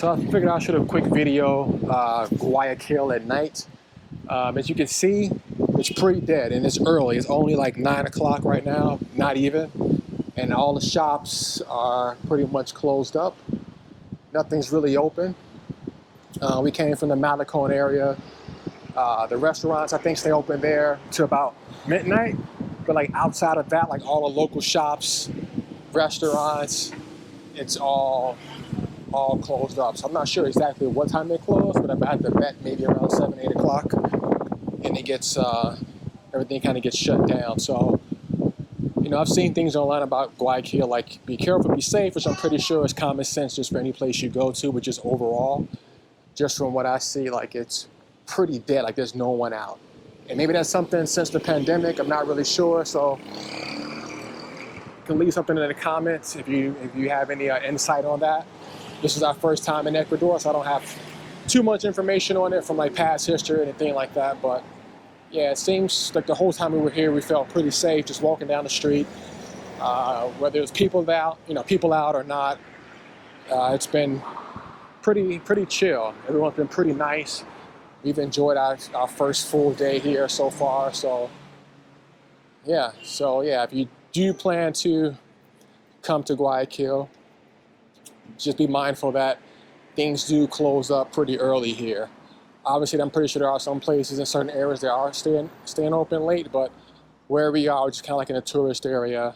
So I figured I should have a quick video, Guayaquil at night. As you can see, it's pretty dead and it's early. It's only like 9 o'clock right now, not even. And all the shops are pretty much closed up. Nothing's really open. We came from the Malecon area. The restaurants, I think, stay open there to about midnight. But like outside of that, like all the local shops, restaurants, it's all closed up. So I'm not sure exactly what time they close, but I had to bet maybe around 7, 8 o'clock. And it gets, everything kind of gets shut down. So, you know, I've seen things online about Guayaquil, like be careful, be safe, which I'm pretty sure is common sense just for any place you go to, but just overall, just from what I see, like it's pretty dead, like there's no one out. And maybe that's something since the pandemic, I'm not really sure. So you can leave something in the comments if you have any insight on that. This is our first time in Ecuador, so I don't have too much information on it from like past history or anything like that. But yeah, it seems like the whole time we were here, we felt pretty safe just walking down the street. Whether it's people out, or not, it's been pretty chill. Everyone's been pretty nice. We've enjoyed our first full day here so far. So yeah, if you do plan to come to Guayaquil, just be mindful that things do close up pretty early here. Obviously, I'm pretty sure there are some places in certain areas that are staying open late, but where we are, just kind of like in a tourist area,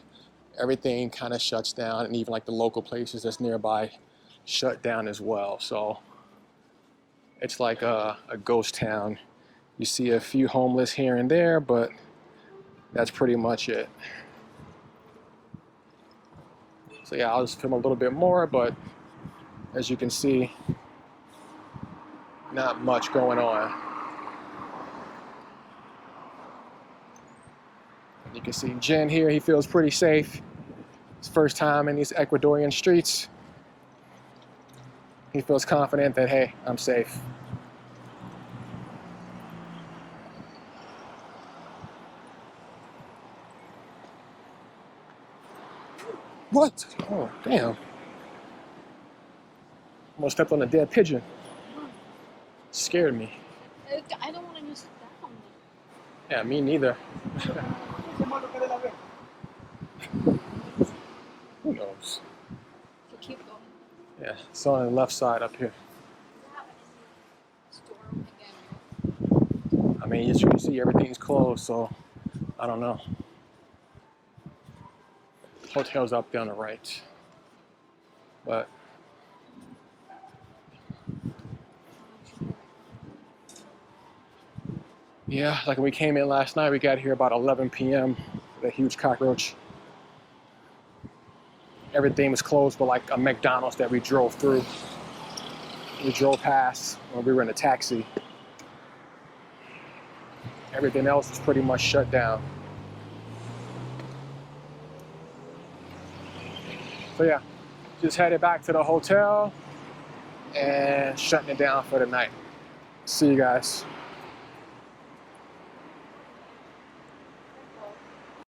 everything kind of shuts down, and even like the local places that's nearby shut down as well. So it's like a ghost town. You see a few homeless here and there, but that's pretty much it. So yeah, I'll just film a little bit more, but as you can see, not much going on. You can see Jen here, he feels pretty safe. His first time in these Ecuadorian streets. He feels confident that, hey, I'm safe. What? Oh, damn. Almost stepped on a dead pigeon. Scared me. I don't want to use that. Yeah, me neither. Who knows? So keep going. Yeah, it's on the left side up here. I mean, as you can see, everything's closed, so I don't know. Hotel's up there on the right. But yeah, like when we came in last night, we got here about 11 p.m. with a huge cockroach. Everything was closed but like a McDonald's that we drove through. We drove past when we were in a taxi. Everything else was pretty much shut down. So yeah, just headed back to the hotel and shutting it down for the night. See you guys.